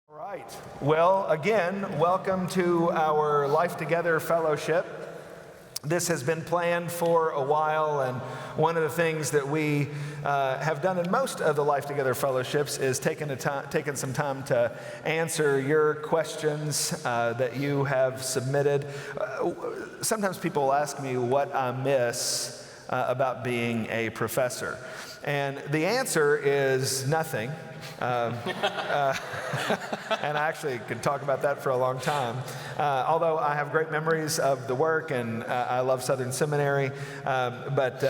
Right. Well, again, welcome to our Life Together Fellowship. This has been planned for a while, and one of the things that we have done in most of the Life Together Fellowships is taken some time to answer your questions that you have submitted. Sometimes people ask me what I miss about being a professor, and the answer is nothing. And I actually could talk about that for a long time. Although I have great memories of the work, and I love Southern Seminary. But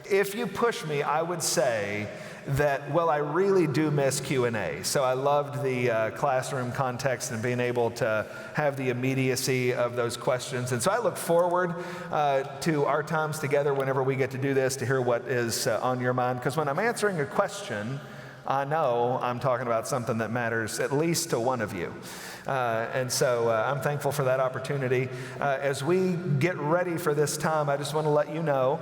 if you push me, I would say that, well, I really do miss Q&A. So I loved the classroom context and being able to have the immediacy of those questions. And so I look forward to our times together whenever we get to do this, to hear what is on your mind. Because when I'm answering a question, I know I'm talking about something that matters at least to one of you. And so I'm thankful for that opportunity. As we get ready for this time, I just want to let you know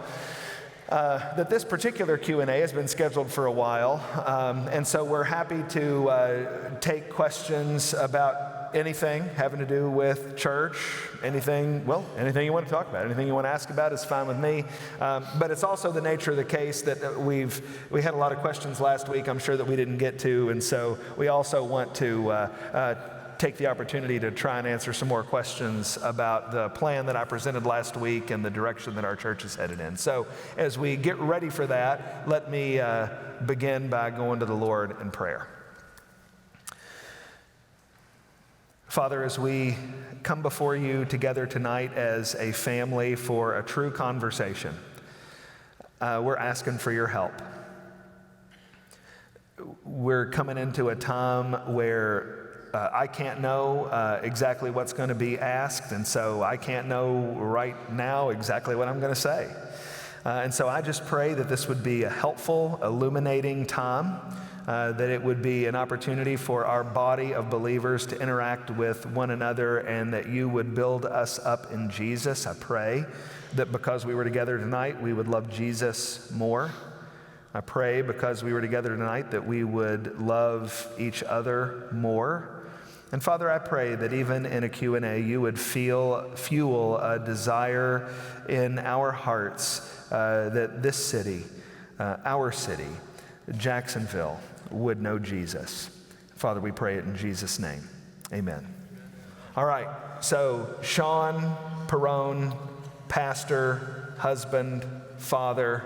that this particular Q&A has been scheduled for a while, and so we're happy to take questions about anything having to do with church, anything you want to talk about, anything you want to ask about is fine with me. But it's also the nature of the case that we had a lot of questions last week, I'm sure that we didn't get to, and so we also want to take the opportunity to try and answer some more questions about the plan that I presented last week and the direction that our church is headed in. So as we get ready for that, let me begin by going to the Lord in prayer. Father, as we come before you together tonight as a family for a true conversation, we're asking for your help. We're coming into a time where I can't know exactly what's going to be asked, and so I can't know right now exactly what I'm going to say. And so I just pray that this would be a helpful, illuminating time, that it would be an opportunity for our body of believers to interact with one another, and that you would build us up in Jesus. I pray that because we were together tonight, we would love Jesus more. I pray because we were together tonight that we would love each other more. And Father, I pray that even in a Q&A, you would fuel a desire in our hearts that this city, our city, Jacksonville, would know Jesus. Father, we pray it in Jesus' name. Amen. All right, so Sean Perrone, pastor, husband, father,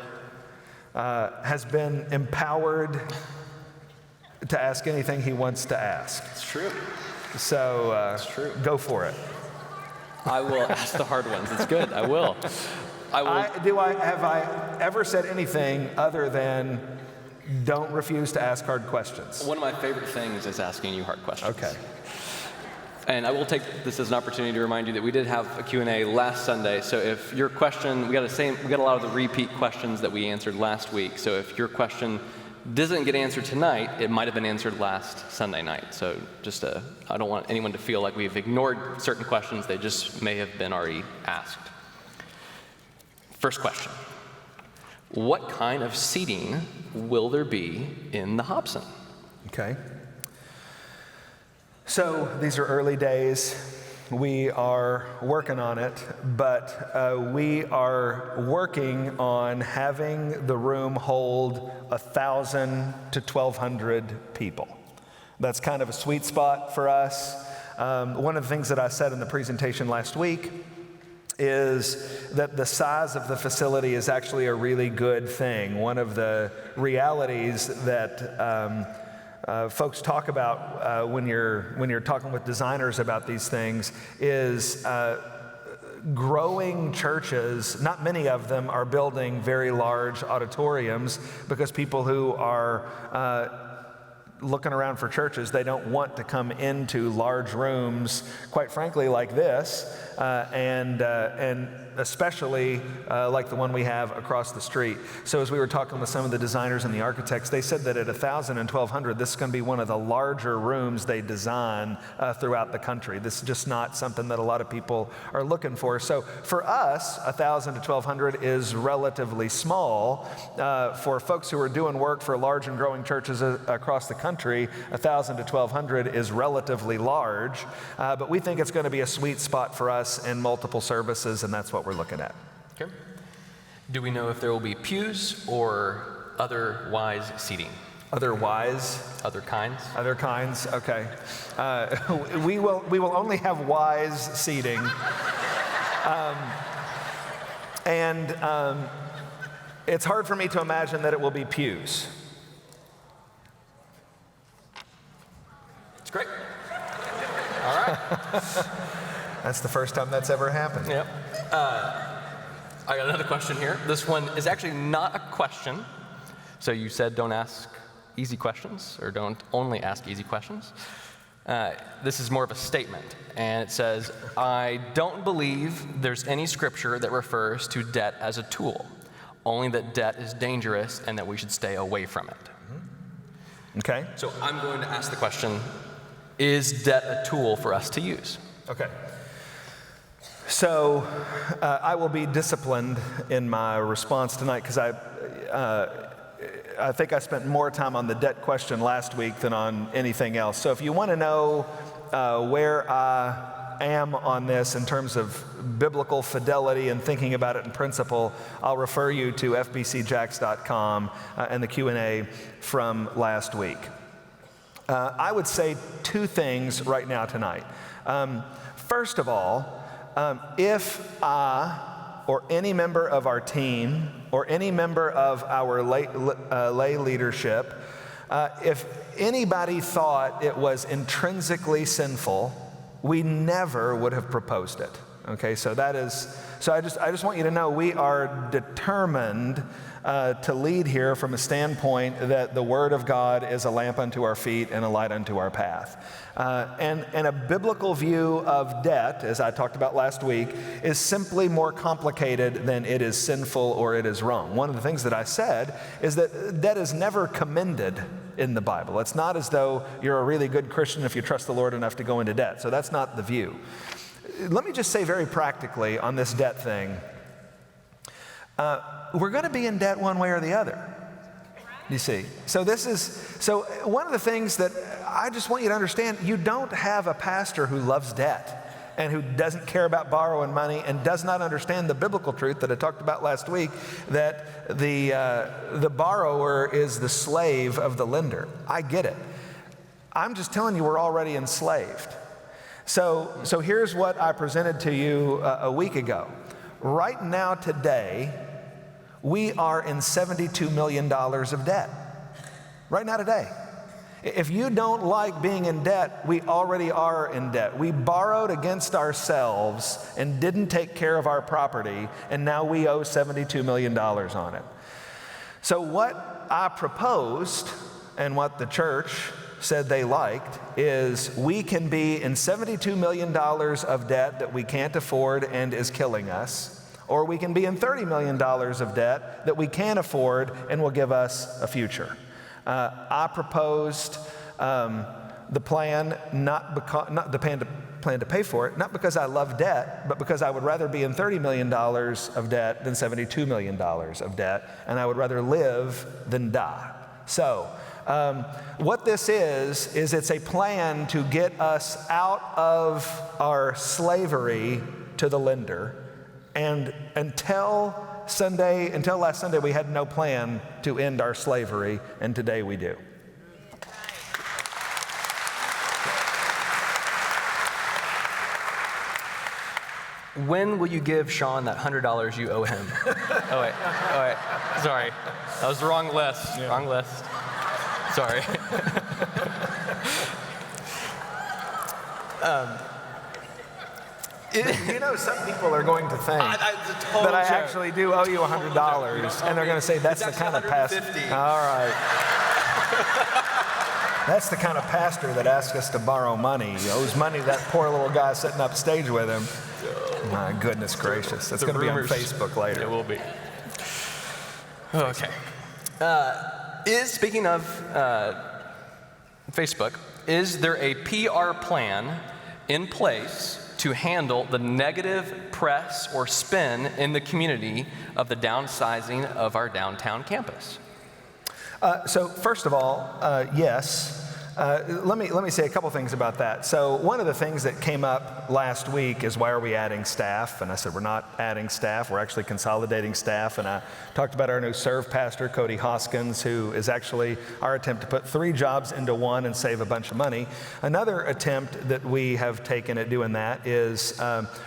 has been empowered to ask anything he wants to ask. It's true. So it's true. Go for it. I will ask the hard ones. It's good. I will. Have I ever said anything other than don't refuse to ask hard questions? One of my favorite things is asking you hard questions. Okay. And I will take this as an opportunity to remind you that we did have a Q&A last Sunday. So if your question, we got a lot of the repeat questions that we answered last week. So if your question doesn't get answered tonight, it might have been answered last Sunday night. So I don't want anyone to feel like we've ignored certain questions. They just may have been already asked. First question. What kind of seating will there be in the Hobson? Okay. So these are early days. We are working on it, but we are working on having the room hold 1,000 to 1,200 people. That's kind of a sweet spot for us. One of the things that I said in the presentation last week is that the size of the facility is actually a really good thing. One of the realities that folks talk about when you're talking with designers about these things is growing churches. Not many of them are building very large auditoriums because people who are looking around for churches, they don't want to come into large rooms, quite frankly, like this, and especially like the one we have across the street. So as we were talking with some of the designers and the architects, they said that at 1,000 and 1,200, this is going to be one of the larger rooms they design throughout the country. This is just not something that a lot of people are looking for. So for us, 1,000 to 1,200 is relatively small. For folks who are doing work for large and growing churches across the country, country, 1,000 to 1,200 is relatively large, but we think it's going to be a sweet spot for us in multiple services, and that's what we're looking at. Okay. Do we know if there will be pews or otherwise seating? Otherwise? Other kinds? Other kinds, okay. We will only have wise seating. It's hard for me to imagine that it will be pews. It's great. All right. That's the first time that's ever happened. Yep. I got another question here. This one is actually not a question. So you said don't ask easy questions, or don't only ask easy questions. This is more of a statement, and it says, I don't believe there's any scripture that refers to debt as a tool, only that debt is dangerous and that we should stay away from it. Okay. So I'm going to ask the question, is debt a tool for us to use? Okay. So I will be disciplined in my response tonight because I think I spent more time on the debt question last week than on anything else. So if you want to know where I am on this in terms of biblical fidelity and thinking about it in principle, I'll refer you to fbcjacks.com and the Q&A from last week. I would say two things right now tonight. First of all, if I or any member of our team or any member of our lay leadership, if anybody thought it was intrinsically sinful, we never would have proposed it. Okay, so I just want you to know we are determined to lead here from a standpoint that the Word of God is a lamp unto our feet and a light unto our path. And a biblical view of debt, as I talked about last week, is simply more complicated than it is sinful or it is wrong. One of the things that I said is that debt is never commended in the Bible. It's not as though you're a really good Christian if you trust the Lord enough to go into debt. So that's not the view. Let me just say very practically on this debt thing, we're going to be in debt one way or the other, you see. So one of the things that I just want you to understand, you don't have a pastor who loves debt and who doesn't care about borrowing money and does not understand the biblical truth that I talked about last week, that the borrower is the slave of the lender. I get it. I'm just telling you we're already enslaved. So here's what I presented to you a week ago. Right now, today, we are in $72 million of debt. Right now, today. If you don't like being in debt, we already are in debt. We borrowed against ourselves and didn't take care of our property, and now we owe $72 million on it. So what I proposed, and what the church said they liked, is we can be in $72 million of debt that we can't afford and is killing us, or we can be in $30 million of debt that we can afford and will give us a future. I proposed the plan, not the plan to pay for it, not because I love debt, but because I would rather be in $30 million of debt than $72 million of debt, and I would rather live than die. So what this is it's a plan to get us out of our slavery to the lender. And until last Sunday, we had no plan to end our slavery, and today we do. When will you give Sean that $100 you owe him? Oh wait, sorry. That was the wrong list, yeah. Wrong list. Sorry. You know, some people are going to think that I actually do owe you $100, and they're going to say, that's the kind of pastor. All right. That's the kind of pastor that asks us to borrow money. He owes money to that poor little guy sitting up stage with him. My goodness gracious. That's going to be on Facebook later. It will be. Okay. Speaking of Facebook, is there a PR plan in place to handle the negative press or spin in the community of the downsizing of our downtown campus? So first of all, yes. let me say a couple things about that. So one of the things that came up last week is, why are we adding staff? And I said, we're not adding staff, we're actually consolidating staff. And I talked about our new serve pastor, Cody Hoskins, who is actually our attempt to put 3 jobs into one and save a bunch of money. Another attempt that we have taken at doing that is,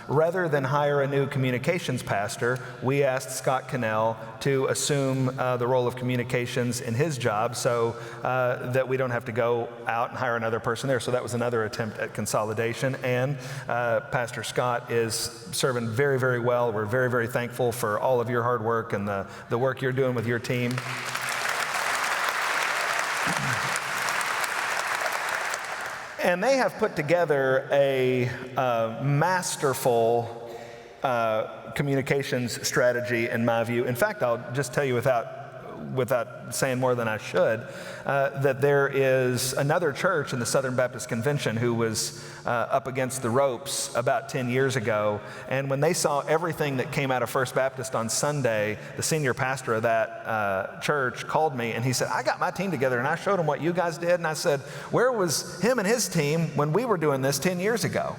rather than hire a new communications pastor, we asked Scott Cannell to assume the role of communications in his job, so that we don't have to go out and hire another person there. So that was another attempt at consolidation. And Pastor Scott is serving very, very well. We're very, very thankful for all of your hard work and the work you're doing with your team. And they have put together a masterful communications strategy, in my view. In fact, I'll just tell you without saying more than I should, that there is another church in the Southern Baptist Convention who was up against the ropes about 10 years ago. And when they saw everything that came out of First Baptist on Sunday, the senior pastor of that church called me and he said, I got my team together and I showed them what you guys did. And I said, where was him and his team when we were doing this 10 years ago?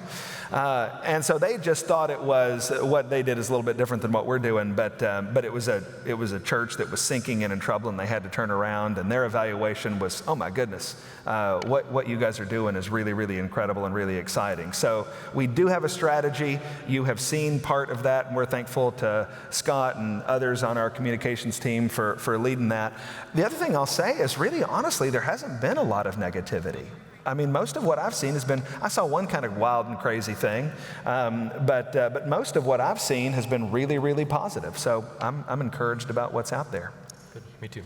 And so they just thought it was, what they did is a little bit different than what we're doing, but it was a church that was sinking and in trouble, and they had to turn around, and their evaluation was, oh my goodness, what you guys are doing is really, really incredible and really exciting. So we do have a strategy. You have seen part of that, and we're thankful to Scott and others on our communications team for leading that. The other thing I'll say is, really, honestly, there hasn't been a lot of negativity. I mean, most of what I've seen has been, I saw one kind of wild and crazy thing, but most of what I've seen has been really, really positive. So I'm encouraged about what's out there. Good, me too.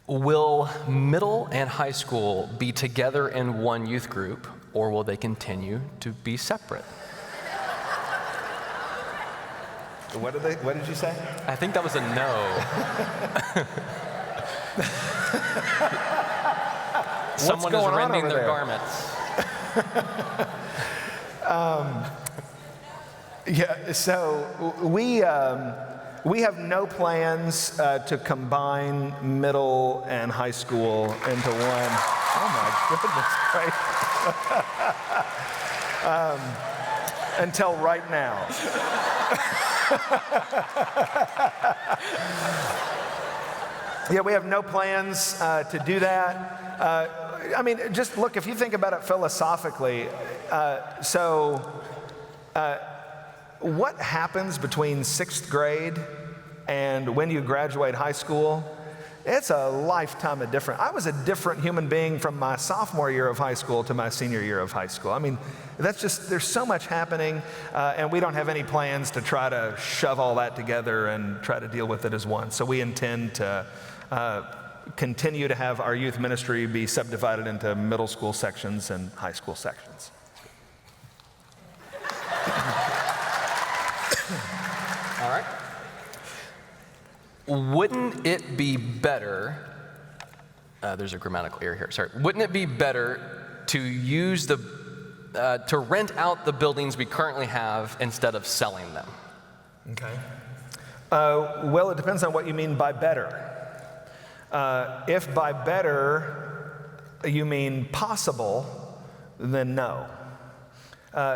Will middle and high school be together in one youth group, or will they continue to be separate? What did you say? I think that was a no. Someone is rending their garments. Yeah, so we have no plans to combine middle and high school into one. Oh my goodness gracious. Until right now. Yeah, we have no plans to do that. I mean, just look, if you think about it philosophically, what happens between 6th grade and when you graduate high school? It's a lifetime of different. I was a different human being from my sophomore year of high school to my senior year of high school. I mean, that's just, there's so much happening, and we don't have any plans to try to shove all that together and try to deal with it as one. So we intend to continue to have our youth ministry be subdivided into middle school sections and high school sections. All right. Wouldn't it be better, there's a grammatical error here, sorry. Wouldn't it be better to use to rent out the buildings we currently have instead of selling them? Okay. Well, it depends on what you mean by better. If by better you mean possible, then no.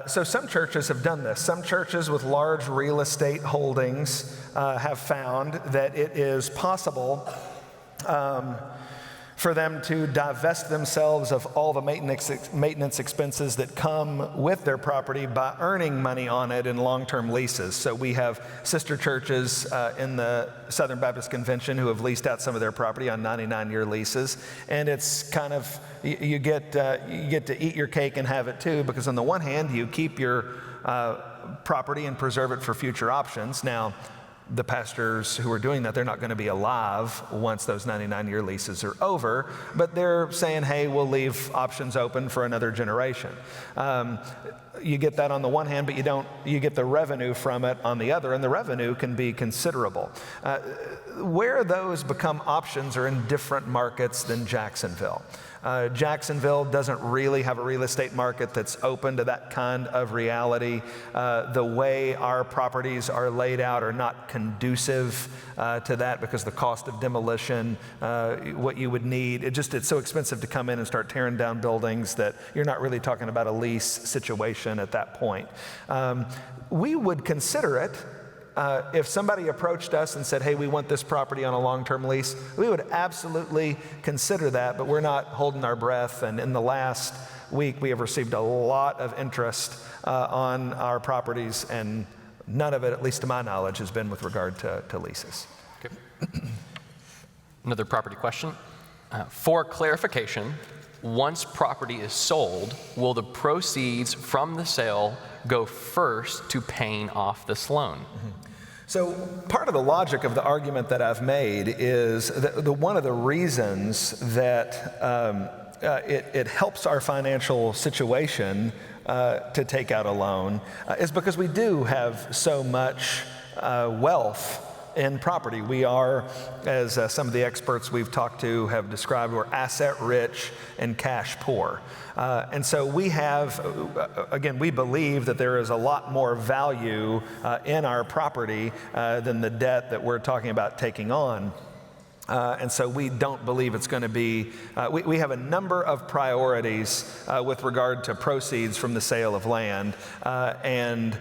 So some churches have done this. Some churches with large real estate holdings have found that it is possible for them to divest themselves of all the maintenance expenses that come with their property by earning money on it in long-term leases. So we have sister churches in the Southern Baptist Convention who have leased out some of their property on 99-year leases, and it's kind of, you get to eat your cake and have it too, because on the one hand, you keep your property and preserve it for future options. Now, the pastors who are doing that, they're not going to be alive once those 99-year leases are over, but they're saying, hey, we'll leave options open for another generation. You get that on the one hand, but you get the revenue from it on the other, and the revenue can be considerable. Where those become options are in different markets than Jacksonville. Jacksonville doesn't really have a real estate market that's open to that kind of reality. The way our properties are laid out are not conducive to that because the cost of demolition, what you would need, it's so expensive to come in and start tearing down buildings that you're not really talking about a lease situation at that point. We would consider it. If somebody approached us and said, hey, we want this property on a long-term lease, we would absolutely consider that, but we're not holding our breath. And in the last week, we have received a lot of interest on our properties, and none of it, at least to my knowledge, has been with regard to leases. Okay. Another property question. For clarification, once property is sold, will the proceeds from the sale go first to paying off this loan? Mm-hmm. So part of the logic of the argument that I've made is that one of the reasons that it helps our financial situation to take out a loan is because we do have so much wealth in property. We are, as some of the experts we've talked to have described, we're asset rich and cash poor. And so we have, again, we believe that there is a lot more value in our property than the debt that we're talking about taking on. And so we don't believe it's going to be, we have a number of priorities with regard to proceeds from the sale of land. And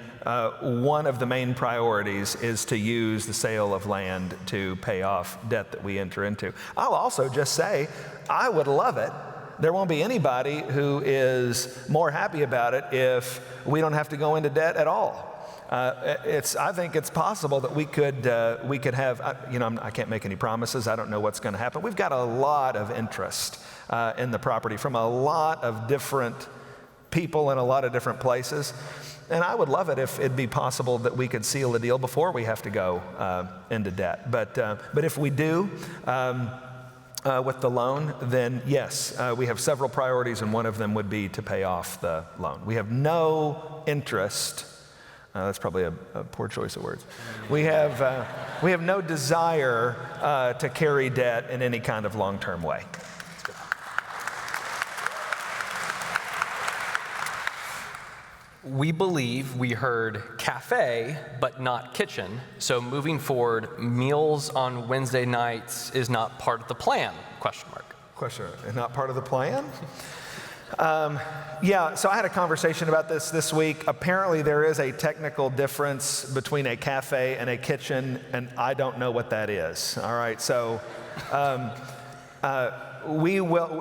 one of the main priorities is to use the sale of land to pay off debt that we enter into. I'll also just say, I would love it. There won't be anybody who is more happy about it if we don't have to go into debt at all. I think it's possible that we could have, I can't make any promises. I don't know what's going to happen. We've got a lot of interest in the property from a lot of different people in a lot of different places. And I would love it if it'd be possible that we could seal the deal before we have to go into debt. But if we do, with the loan, then yes, we have several priorities, and one of them would be to pay off the loan. We have no interest. That's probably a poor choice of words. We have no desire to carry debt in any kind of long-term way. We believe we heard cafe, but not kitchen. So moving forward, meals on Wednesday nights is not part of the plan, question mark. Question, not part of the plan? Yeah, so I had a conversation about this week. Apparently there is a technical difference between a cafe and a kitchen, and I don't know what that is. All right, so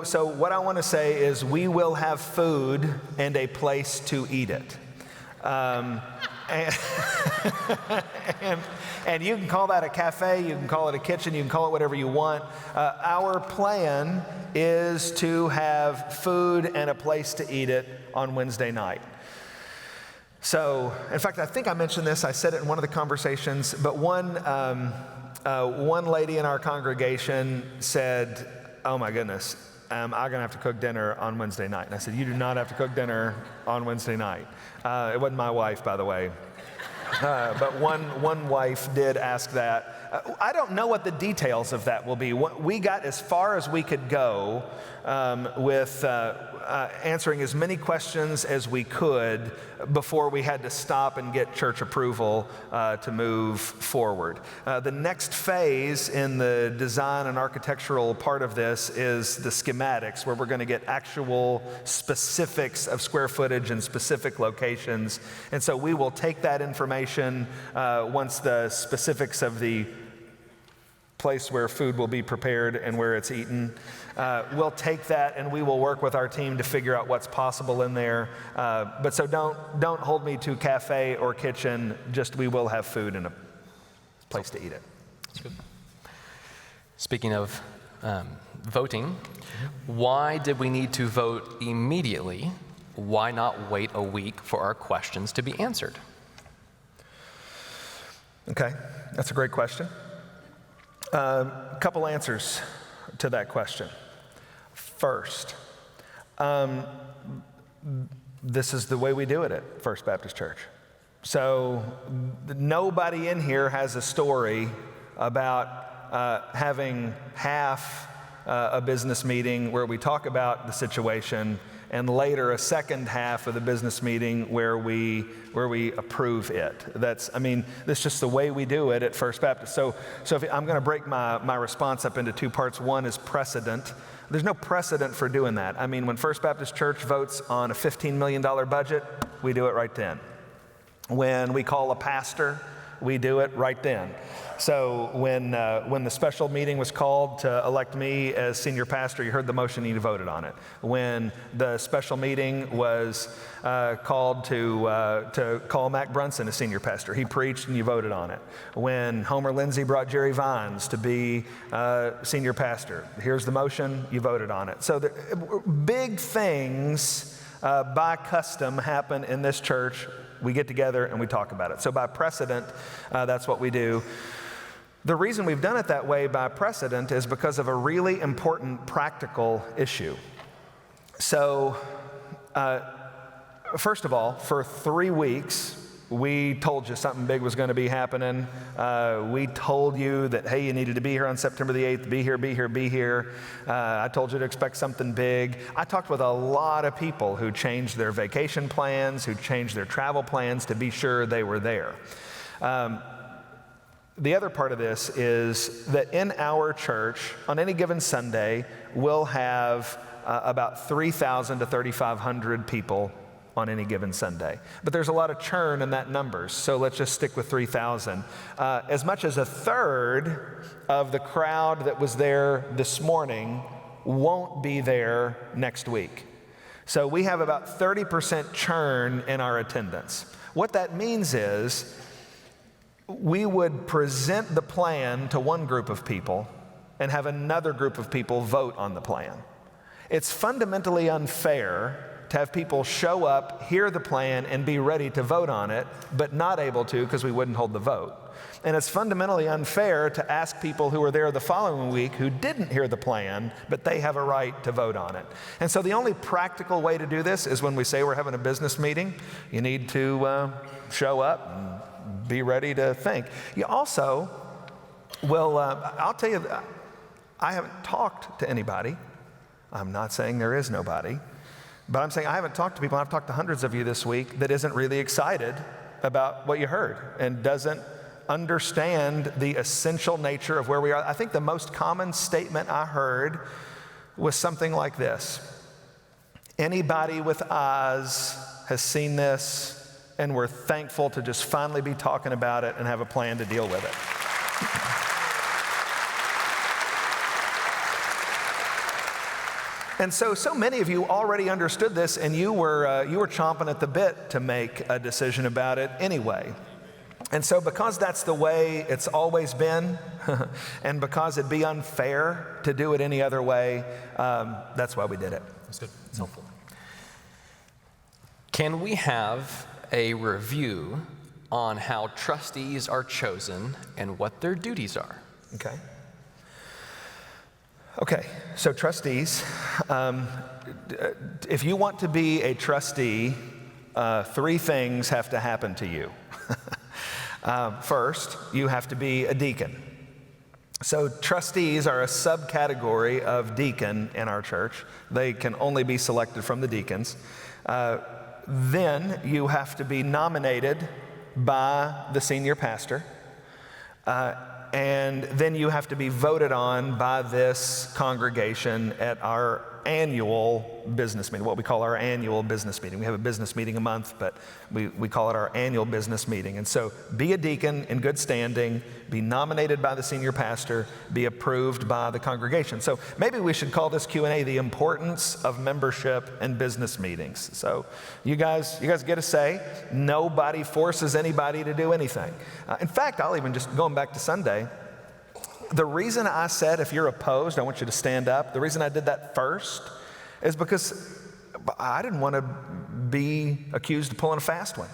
so what I want to say is we will have food and a place to eat it. And you can call that a cafe, you can call it a kitchen, you can call it whatever you want. Our plan is to have food and a place to eat it on Wednesday night. So, in fact, I think I mentioned this, I said it in one of the conversations, but one lady in our congregation said, oh my goodness, I'm going to have to cook dinner on Wednesday night. And I said, you do not have to cook dinner on Wednesday night. It wasn't my wife, by the way. But one wife did ask that. I don't know what the details of that will be. We got as far as we could go with answering as many questions as we could before we had to stop and get church approval to move forward. The next phase in the design and architectural part of this is the schematics, where we're going to get actual specifics of square footage and specific locations. And so we will take that information once the specifics of the place where food will be prepared and where it's eaten. We'll take that and we will work with our team to figure out what's possible in there. But so don't hold me to cafe or kitchen, just we will have food and a place to eat it. That's good. Speaking of voting, why did we need to vote immediately? Why not wait a week for our questions to be answered? Okay, that's a great question. A couple answers to that question. First, this is the way we do it at First Baptist Church. So nobody in here has a story about having half a business meeting where we talk about the situation, and later a second half of the business meeting where we approve it. That's just the way we do it at First Baptist. So I'm going to break my response up into two parts. One is precedent. There's no precedent for doing that. When First Baptist Church votes on a $15 million budget, we do it right then. When we call a pastor, we do it right then. So when the special meeting was called to elect me as senior pastor, you heard the motion and you voted on it. When the special meeting was called to call Mac Brunson as senior pastor, he preached and you voted on it. When Homer Lindsay brought Jerry Vines to be senior pastor, here's the motion, you voted on it. So big things by custom happen in this church. We get together and we talk about it. So by precedent, that's what we do. The reason we've done it that way by precedent is because of a really important practical issue. So, first of all, for 3 weeks, we told you something big was going to be happening. We told you that, hey, you needed to be here on September the 8th, be here, be here, be here. I told you to expect something big. I talked with a lot of people who changed their vacation plans, who changed their travel plans to be sure they were there. The other part of this is that in our church, on any given Sunday, we'll have about 3,000 to 3,500 people on any given Sunday. But there's a lot of churn in that numbers, so let's just stick with 3,000. As much as a third of the crowd that was there this morning won't be there next week. So we have about 30% churn in our attendance. What that means is we would present the plan to one group of people and have another group of people vote on the plan. It's fundamentally unfair to have people show up, hear the plan, and be ready to vote on it, but not able to because we wouldn't hold the vote. And it's fundamentally unfair to ask people who were there the following week who didn't hear the plan, but they have a right to vote on it. And so the only practical way to do this is when we say we're having a business meeting, you need to show up and be ready to think. You also will, I'll tell you, I haven't talked to anybody. I'm not saying there is nobody. But I'm saying I haven't talked to people, I've talked to hundreds of you this week, that isn't really excited about what you heard and doesn't understand the essential nature of where we are. I think the most common statement I heard was something like this: anybody with eyes has seen this, and we're thankful to just finally be talking about it and have a plan to deal with it. And so many of you already understood this, and you were chomping at the bit to make a decision about it anyway. And so because that's the way it's always been, and because it'd be unfair to do it any other way, that's why we did it. That's good. It's helpful. Can we have a review on how trustees are chosen and what their duties are? Okay, so trustees, if you want to be a trustee, 3 things have to happen to you. First, you have to be a deacon. So trustees are a subcategory of deacon in our church. They can only be selected from the deacons. Then you have to be nominated by the senior pastor. And then you have to be voted on by this congregation at our annual business meeting, what we call our annual business meeting. We have a business meeting a month, but we call it our annual business meeting. And so be a deacon in good standing, be nominated by the senior pastor, be approved by the congregation. So maybe we should call this Q&A the importance of membership and business meetings. So you guys get a say. Nobody forces anybody to do anything. In fact, I'll even just, going back to Sunday, the reason I said if you're opposed, I want you to stand up, the reason I did that first is because I didn't want to be accused of pulling a fast one.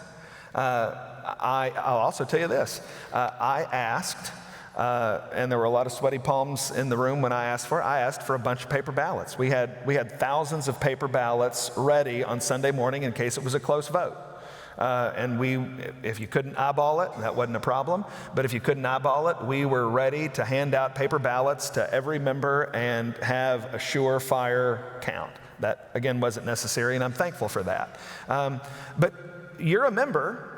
I'll also tell you this. I asked, and there were a lot of sweaty palms in the room when I asked for it. I asked for a bunch of paper ballots. We had thousands of paper ballots ready on Sunday morning in case it was a close vote. If you couldn't eyeball it, that wasn't a problem. But if you couldn't eyeball it, we were ready to hand out paper ballots to every member and have a surefire count. That, again, wasn't necessary, and I'm thankful for that. But you're a member,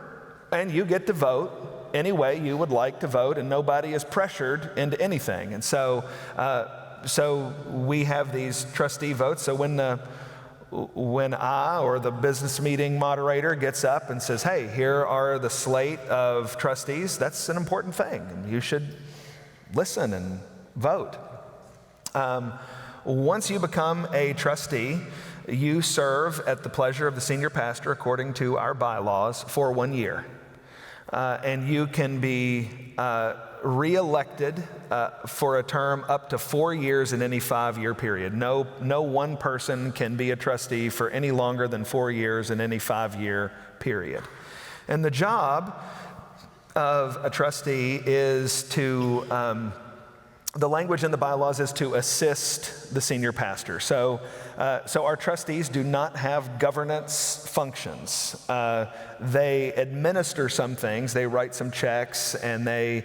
and you get to vote any way you would like to vote, and nobody is pressured into anything. And so we have these trustee votes. So when I or the business meeting moderator gets up and says, hey, here are the slate of trustees, that's an important thing, and you should listen and vote. Once you become a trustee, you serve at the pleasure of the senior pastor according to our bylaws for 1 year. And you can be re-elected for a term up to 4 years in any 5-year period. No one person can be a trustee for any longer than 4 years in any 5-year period. And the job of a trustee is to, the language in the bylaws is to assist the senior pastor. So our trustees do not have governance functions. They administer some things. They write some checks, and they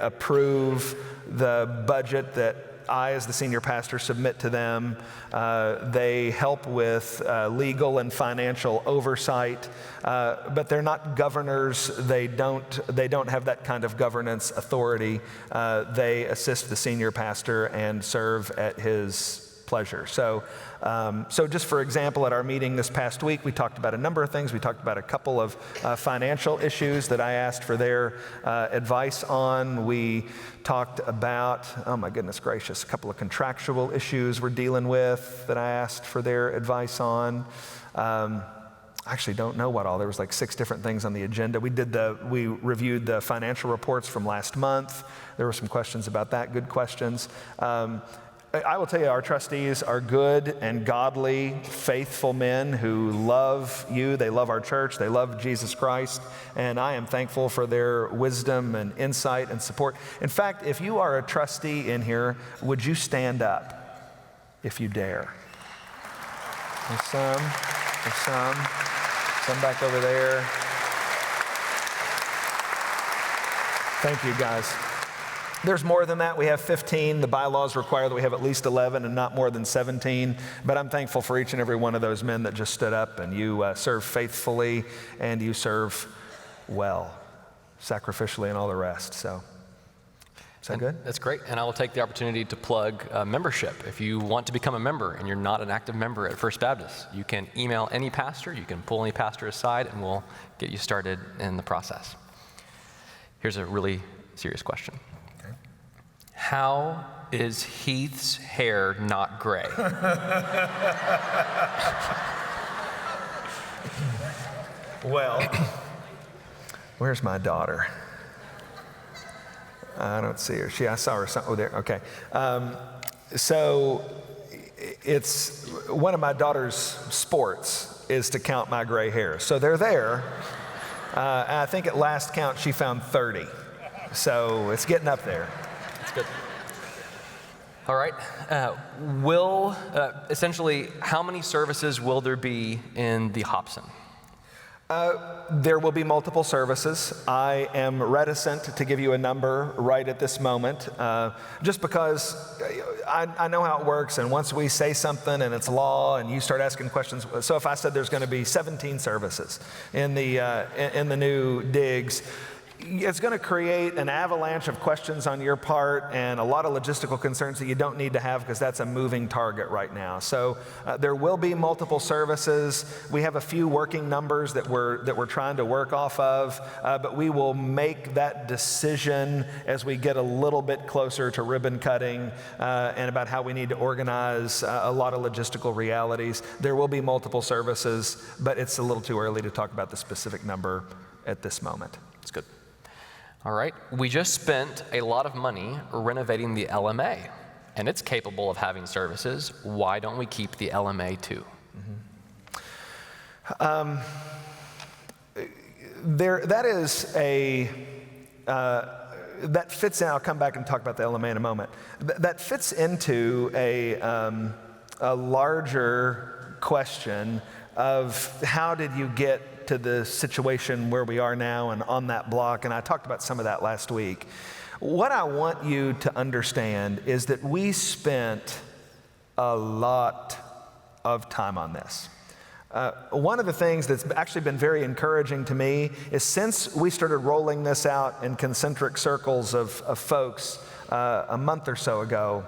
approve the budget that I, as the senior pastor, submit to them. They help with legal and financial oversight, but they're not governors. They don't have that kind of governance authority. They assist the senior pastor and serve at his pleasure. So just for example, at our meeting this past week, we talked about a number of things. We talked about a couple of financial issues that I asked for their advice on. We talked about, oh my goodness gracious, a couple of contractual issues we're dealing with that I asked for their advice on. I actually don't know what all. There was like 6 different things on the agenda. We reviewed the financial reports from last month. There were some questions about that, good questions. I will tell you, our trustees are good and godly, faithful men who love you. They love our church. They love Jesus Christ. And I am thankful for their wisdom and insight and support. In fact, if you are a trustee in here, would you stand up if you dare? There's some back over there. Thank you, guys. There's more than that. We have 15. The bylaws require that we have at least 11 and not more than 17. But I'm thankful for each and every one of those men that just stood up, and you serve faithfully and you serve well, sacrificially, and all the rest. So, is that good? That's great. And I will take the opportunity to plug membership. If you want to become a member and you're not an active member at First Baptist, you can email any pastor, you can pull any pastor aside, and we'll get you started in the process. Here's a really serious question. How is Heath's hair not gray? Well, where's my daughter? I don't see her. I saw her somewhere there. Okay. So it's one of my daughter's sports is to count my gray hairs. So they're there. I think at last count she found 30. So it's getting up there. Good. All right. Essentially, how many services will there be in the Hobson? There will be multiple services. I am reticent to give you a number right at this moment, just because I know how it works, and once we say something and it's law and you start asking questions, so if I said there's going to be 17 services in the new digs, it's going to create an avalanche of questions on your part and a lot of logistical concerns that you don't need to have, because that's a moving target right now. So there will be multiple services. We have a few working numbers that we're trying to work off of, but we will make that decision as we get a little bit closer to ribbon cutting and about how we need to organize a lot of logistical realities. There will be multiple services, but it's a little too early to talk about the specific number at this moment. That's good. All right, we just spent a lot of money renovating the LMA, and it's capable of having services. Why don't we keep the LMA too? That fits in. I'll come back and talk about the LMA in a moment. That fits into a larger question of how did you get to the situation where we are now and on that block, and I talked about some of that last week. What I want you to understand is that we spent a lot of time on this. One of the things that's actually been very encouraging to me is since we started rolling this out in concentric circles of folks a month or so ago,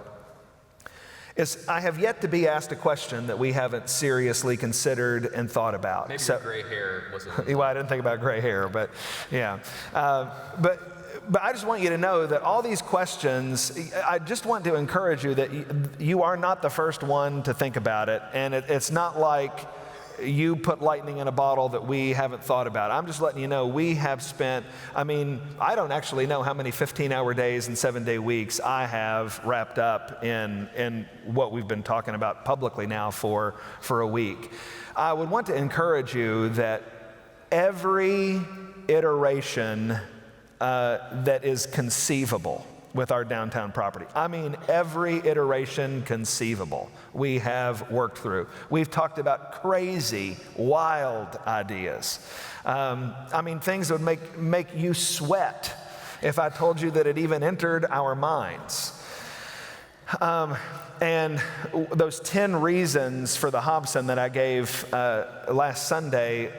is I have yet to be asked a question that we haven't seriously considered and thought about. Maybe your gray hair wasn't. Well, I didn't think about gray hair, but yeah. But I just want you to know that all these questions, I just want to encourage you that you are not the first one to think about it, and it's not like you put lightning in a bottle that we haven't thought about. I'm just letting you know we have spent, I don't actually know how many 15-hour days and 7-day weeks I have wrapped up in what we've been talking about publicly now for a week. I would want to encourage you that every iteration that is conceivable with our downtown property. Every iteration conceivable we have worked through. We've talked about crazy, wild ideas. Things that would make you sweat if I told you that it even entered our minds. And those 10 reasons for the Hobson that I gave last Sunday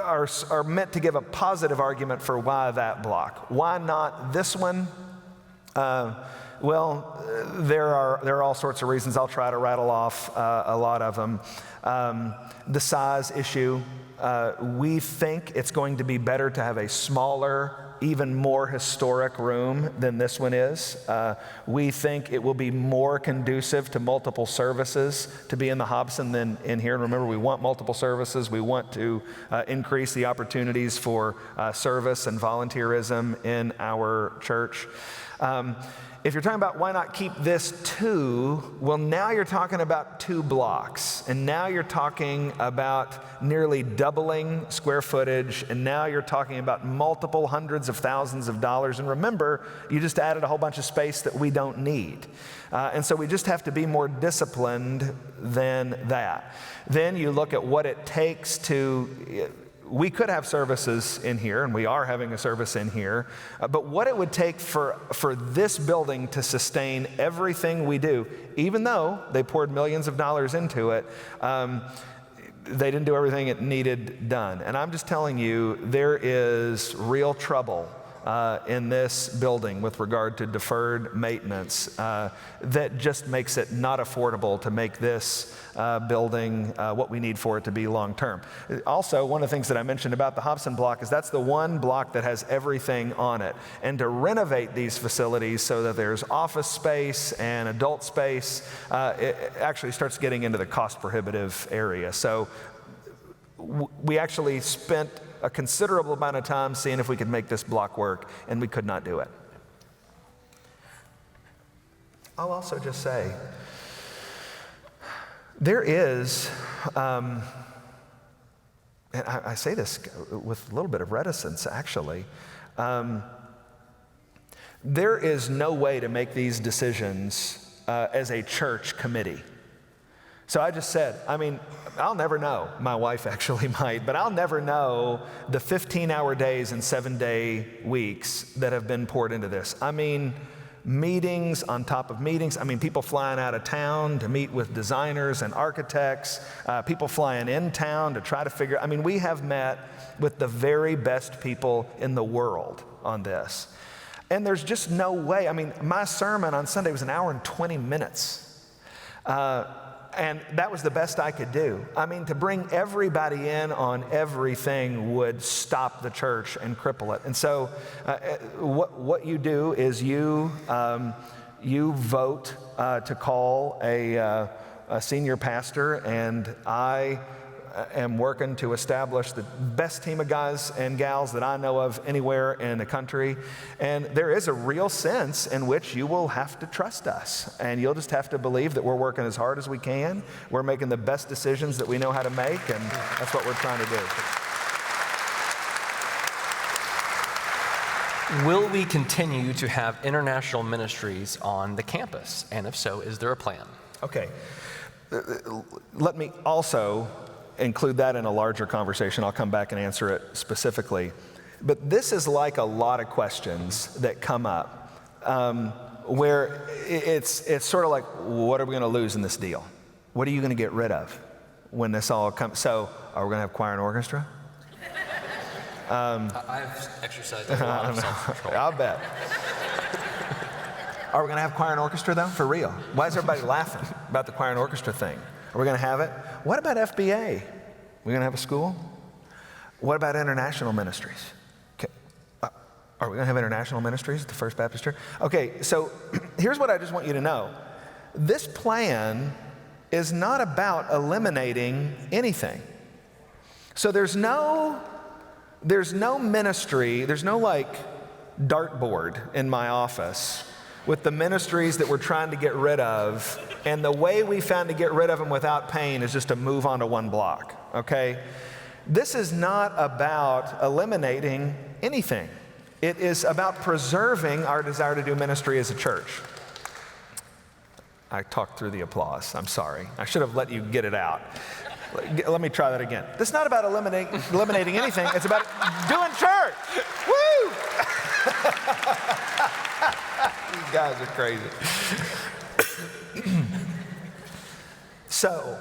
are meant to give a positive argument for why that block. Why not this one? There are all sorts of reasons. I'll try to rattle off a lot of them. The size issue. We think it's going to be better to have a smaller, even more historic room than this one is. We think it will be more conducive to multiple services to be in the Hobson than in here. And remember, we want multiple services. We want to increase the opportunities for service and volunteerism in our church. If you're talking about why not keep this 2, well, now you're talking about 2 blocks, and now you're talking about nearly doubling square footage, and now you're talking about multiple hundreds of thousands of dollars. And remember, you just added a whole bunch of space that we don't need. And so we just have to be more disciplined than that. Then you look at what it takes to... We could have services in here, and we are having a service in here, but what it would take for this building to sustain everything we do, even though they poured millions of dollars into it, they didn't do everything it needed done. And I'm just telling you, there is real trouble in this building with regard to deferred maintenance that just makes it not affordable to make this building what we need for it to be long term. Also, one of the things that I mentioned about the Hobson block is that's the one block that has everything on it. And to renovate these facilities so that there's office space and adult space, it actually starts getting into the cost prohibitive area. So we actually spent a considerable amount of time seeing if we could make this block work, and we could not do it. I'll also just say, there is, and I say this with a little bit of reticence actually, there is no way to make these decisions as a church committee. So I just said, I'll never know. My wife actually might, but I'll never know the 15-hour days and 7-day weeks that have been poured into this. Meetings on top of meetings. People flying out of town to meet with designers and architects, people flying in town to try to figure, we have met with the very best people in the world on this. And there's just no way. My sermon on Sunday was 1 hour and 20 minutes. And that was the best I could do. To bring everybody in on everything would stop the church and cripple it. And so what you do is you vote to call a senior pastor, and I am working to establish the best team of guys and gals that I know of anywhere in the country. And there is a real sense in which you will have to trust us. And you'll just have to believe that we're working as hard as we can. We're making the best decisions that we know how to make, and that's what we're trying to do. Will we continue to have international ministries on the campus? And if so, is there a plan? Okay. Let me also include that in a larger conversation. I'll come back and answer it specifically. But this is like a lot of questions that come up where it's sort of like, what are we going to lose in this deal? What are you going to get rid of when this all comes? So are we going to have choir and orchestra? I've exercised a lot of self-control. I'll bet. Are we going to have choir and orchestra, though, for real? Why is everybody laughing about the choir and orchestra thing? Are we going to have it? What about FBA? We going to have a school? What about international ministries? Okay. Are we going to have international ministries at the First Baptist Church? Okay, so here's what I just want you to know. This plan is not about eliminating anything. So there's no ministry, there's no like dartboard in my office with the ministries that we're trying to get rid of, and the way we found to get rid of them without pain is just to move on to one block, okay? This is not about eliminating anything. It is about preserving our desire to do ministry as a church. I talked through the applause. I'm sorry. I should have let you get it out. Let me try that again. This is not about eliminating anything. It's about doing church. Woo! You guys are crazy. So,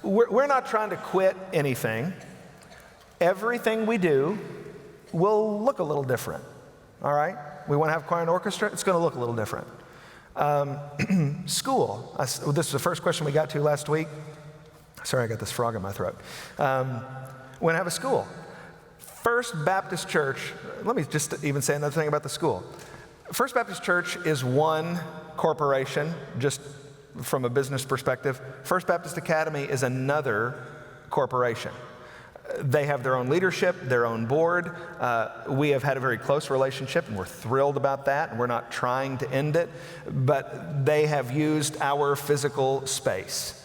we're not trying to quit anything. Everything we do will look a little different, all right? We want to have choir and orchestra, it's going to look a little different. School, this was the first question we got to last week. Sorry, I got this frog in my throat. We're going to have a school. First Baptist Church, let me just even say another thing about the school. First Baptist Church is one corporation, just from a business perspective. First Baptist Academy is another corporation. They have their own leadership, their own board. We have had a very close relationship, and we're thrilled about that, and we're not trying to end it, but they have used our physical space.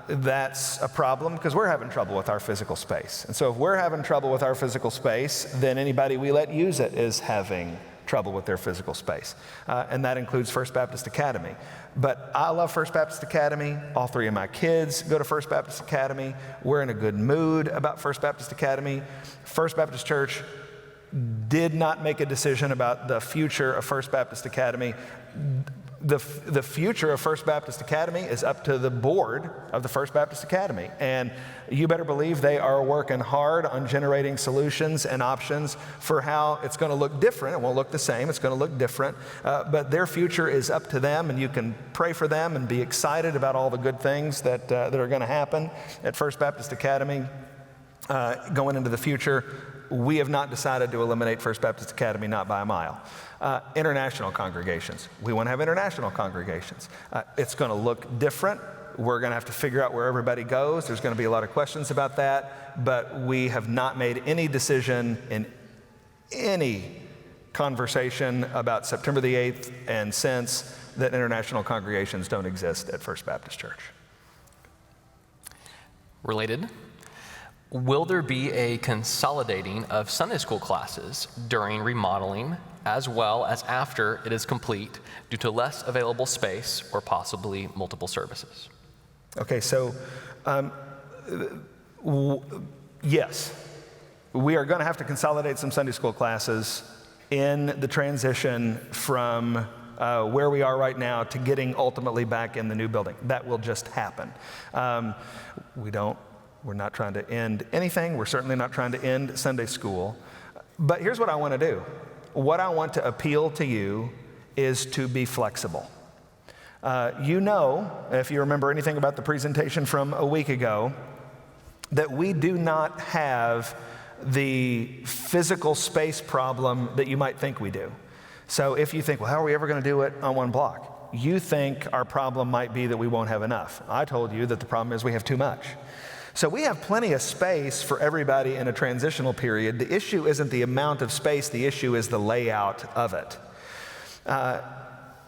That's a problem because we're having trouble with our physical space. And so if we're having trouble with our physical space, then anybody we let use it is having trouble with their physical space. And that includes First Baptist Academy. But I love First Baptist Academy. All three of my kids go to First Baptist Academy. We're in a good mood about First Baptist Academy. First Baptist Church did not make a decision about the future of First Baptist Academy. The future of First Baptist Academy is up to the board of the First Baptist Academy. And you better believe they are working hard on generating solutions and options for how it's going to look different. It won't look the same. It's going to look different. But their future is up to them, and you can pray for them and be excited about all the good things that are going to happen at First Baptist Academy going into the future. We have not decided to eliminate First Baptist Academy, not by a mile. International congregations. We want to have international congregations. It's going to look different. We're going to have to figure out where everybody goes. There's going to be a lot of questions about that, but we have not made any decision in any conversation about September the 8th and since that international congregations don't exist at First Baptist Church. Related. Will there be a consolidating of Sunday school classes during remodeling as well as after it is complete due to less available space or possibly multiple services? Okay, so yes, we are going to have to consolidate some Sunday school classes in the transition from where we are right now to getting ultimately back in the new building. That will just happen. We're not trying to end anything. We're certainly not trying to end Sunday school. But here's what I want to do. What I want to appeal to you is to be flexible. You know, if you remember anything about the presentation from a week ago, that we do not have the physical space problem that you might think we do. So if you think, well, how are we ever going to do it on one block? You think our problem might be that we won't have enough. I told you that the problem is we have too much. So we have plenty of space for everybody in a transitional period. The issue isn't the amount of space, the issue is the layout of it.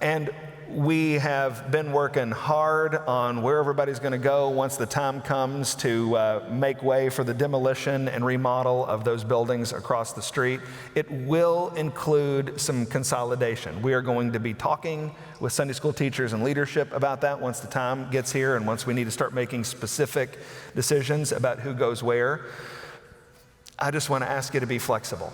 And we have been working hard on where everybody's going to go once the time comes to make way for the demolition and remodel of those buildings across the street. It will include some consolidation. We are going to be talking with Sunday school teachers and leadership about that once the time gets here and once we need to start making specific decisions about who goes where. I just want to ask you to be flexible.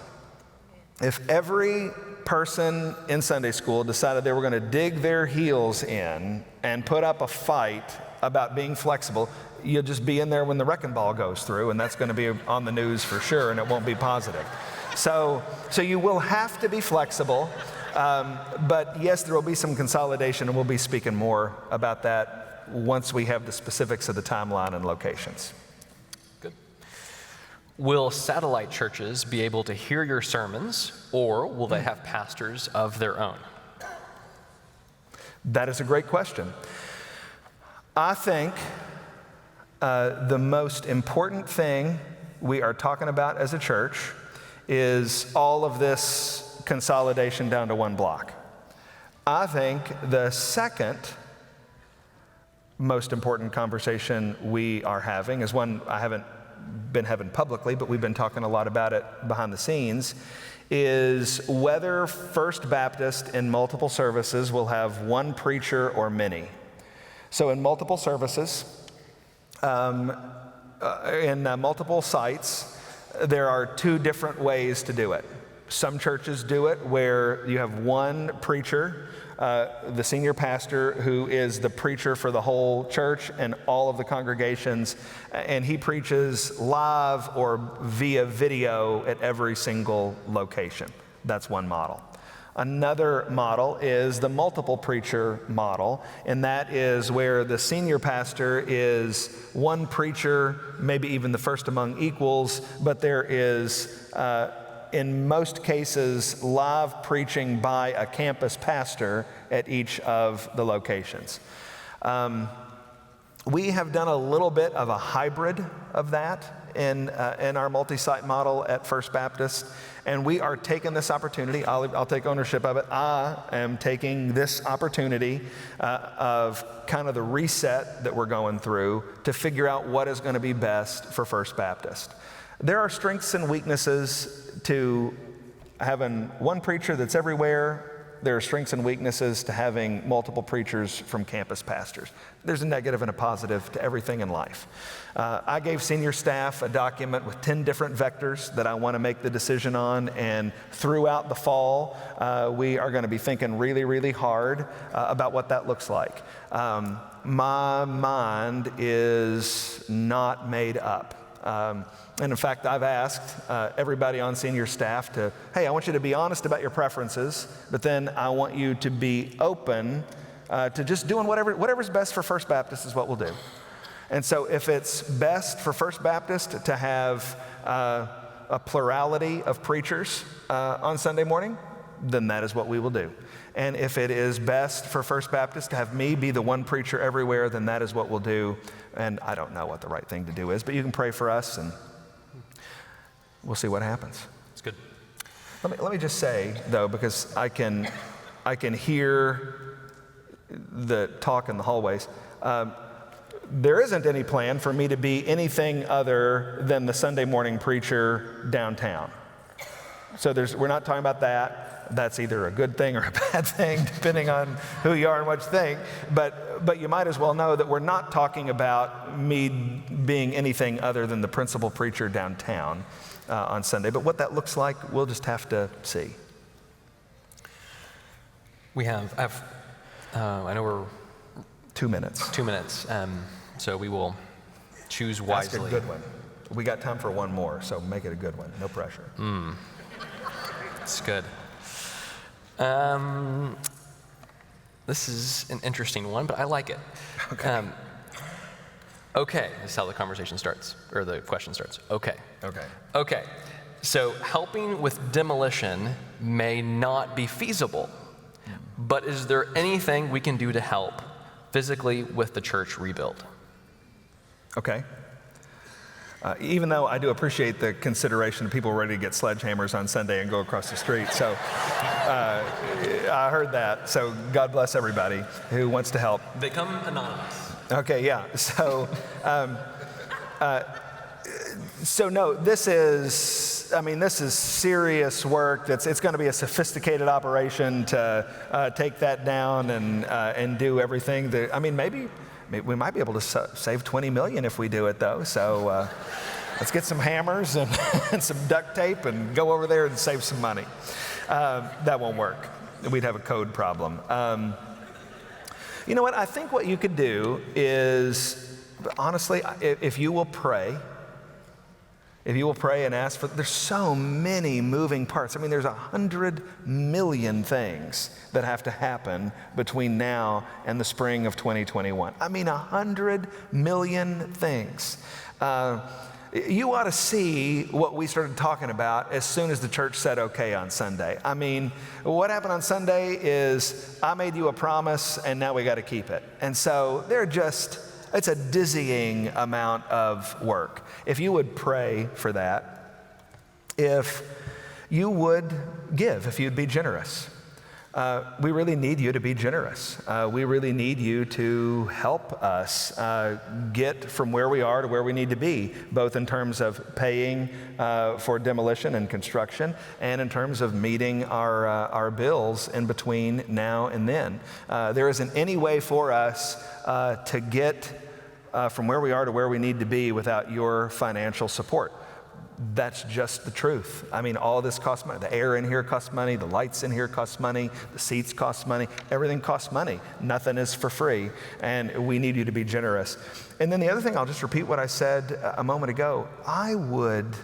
If every person in Sunday school decided they were going to dig their heels in and put up a fight about being flexible, you'll just be in there when the wrecking ball goes through, and that's going to be on the news for sure, and it won't be positive. So you will have to be flexible, but yes, there will be some consolidation, and we'll be speaking more about that once we have the specifics of the timeline and locations. Will satellite churches be able to hear your sermons, or will they have pastors of their own? That is a great question. I think the most important thing we are talking about as a church is all of this consolidation down to one block. I think the second most important conversation we are having is one I haven't been having publicly, but we've been talking a lot about it behind the scenes, is whether First Baptist in multiple services will have one preacher or many. So in multiple services, in multiple sites, there are two different ways to do it. Some churches do it where you have one preacher, the senior pastor, who is the preacher for the whole church and all of the congregations, and he preaches live or via video at every single location. That's one model. Another model is the multiple preacher model, and that is where the senior pastor is one preacher, maybe even the first among equals, but there is in most cases, live preaching by a campus pastor at each of the locations. We have done a little bit of a hybrid of that in our multi-site model at First Baptist, and we are taking this opportunity. I'll take ownership of it. I am taking this opportunity of kind of the reset that we're going through to figure out what is going to be best for First Baptist. There are strengths and weaknesses to having one preacher that's everywhere. There are strengths and weaknesses to having multiple preachers from campus pastors. There's a negative and a positive to everything in life. I gave senior staff a document with 10 different vectors that I want to make the decision on, and throughout the fall, we are going to be thinking really, really hard about what that looks like. My mind is not made up. And in fact, I've asked everybody on senior staff to, hey, I want you to be honest about your preferences, but then I want you to be open to just doing whatever's best for First Baptist is what we'll do. And so if it's best for First Baptist to have a plurality of preachers on Sunday morning, then that is what we will do. And if it is best for First Baptist to have me be the one preacher everywhere, then that is what we'll do. And I don't know what the right thing to do is, but you can pray for us and we'll see what happens. It's good. Let me just say, though, because I can hear the talk in the hallways. There isn't any plan for me to be anything other than the Sunday morning preacher downtown. So we're not talking about that. That's either a good thing or a bad thing, depending on who you are and what you think. But you might as well know that we're not talking about me being anything other than the principal preacher downtown on Sunday. But what that looks like, we'll just have to see. I know we're 2 minutes. 2 minutes, so we will choose wisely. Ask a good one. We got time for one more, so make it a good one. No pressure. It's good. This is an interesting one, but I like it. Okay. Okay, this is how the conversation starts, or the question starts. Okay. Okay. So helping with demolition may not be feasible, but is there anything we can do to help physically with the church rebuild? Okay. Even though I do appreciate the consideration of people ready to get sledgehammers on Sunday and go across the street. So I heard that. So God bless everybody who wants to help. They come anonymous. Okay, yeah. So no, this is serious work. It's going to be a sophisticated operation to take that down and do everything. Maybe we might be able to save $20 million if we do it, though. So let's get some hammers and, and some duct tape and go over there and save some money. That won't work. We'd have a code problem. You know what? I think what you could do is, honestly, if you will pray and ask for, there's so many moving parts. There's 100 million things that have to happen between now and the spring of 2021. 100 million things. You ought to see what we started talking about as soon as the church said okay on Sunday. What happened on Sunday is I made you a promise and now we got to keep it. And so it's a dizzying amount of work. If you would pray for that, if you would give, if you'd be generous. We really need you to be generous. We really need you to help us get from where we are to where we need to be, both in terms of paying for demolition and construction and in terms of meeting our bills in between now and then. There isn't any way for us to get from where we are to where we need to be without your financial support. That's just the truth. All of this costs money. The air in here costs money. The lights in here cost money. The seats cost money. Everything costs money. Nothing is for free. And we need you to be generous. And then the other thing, I'll just repeat what I said a moment ago. I want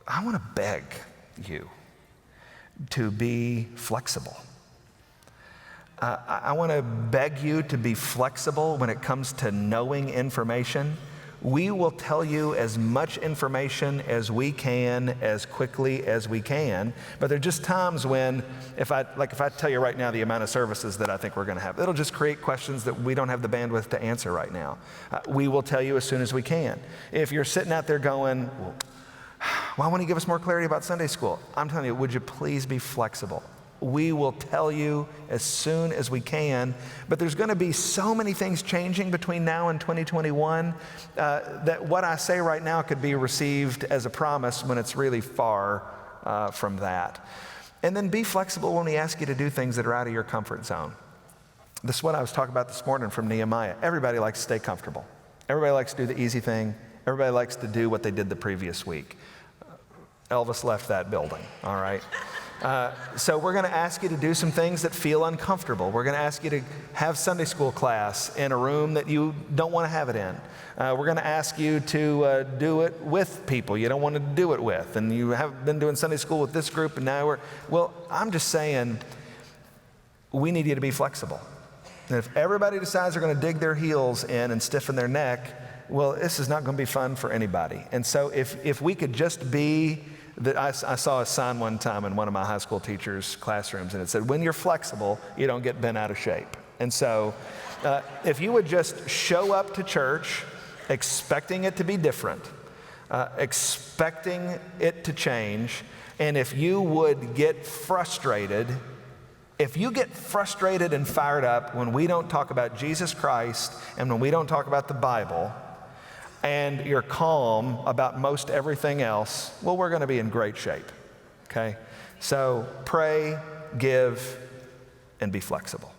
to beg you to be flexible. I want to beg you to be flexible when it comes to knowing information. We will tell you as much information as we can, as quickly as we can. But there are just times when, if I tell you right now the amount of services that I think we're going to have, it'll just create questions that we don't have the bandwidth to answer right now. We will tell you as soon as we can. If you're sitting out there going, well, why won't you give us more clarity about Sunday school? I'm telling you, would you please be flexible? We will tell you as soon as we can, but there's going to be so many things changing between now and 2021 that what I say right now could be received as a promise when it's really far from that. And then be flexible when we ask you to do things that are out of your comfort zone. This is what I was talking about this morning from Nehemiah. Everybody likes to stay comfortable. Everybody likes to do the easy thing. Everybody likes to do what they did the previous week. Elvis left that building, all right? So we're going to ask you to do some things that feel uncomfortable. We're going to ask you to have Sunday school class in a room that you don't want to have it in. We're going to ask you to do it with people you don't want to do it with. And you have been doing Sunday school with this group, and now I'm just saying, we need you to be flexible. And if everybody decides they're going to dig their heels in and stiffen their neck, well, this is not going to be fun for anybody. And so if we could just be I saw a sign one time in one of my high school teachers' classrooms, and it said, when you're flexible, you don't get bent out of shape. And so if you would just show up to church expecting it to be different, expecting it to change, and if you would get frustrated, if you get frustrated and fired up when we don't talk about Jesus Christ and when we don't talk about the Bible, and you're calm about most everything else, well, we're going to be in great shape, okay? So pray, give, and be flexible.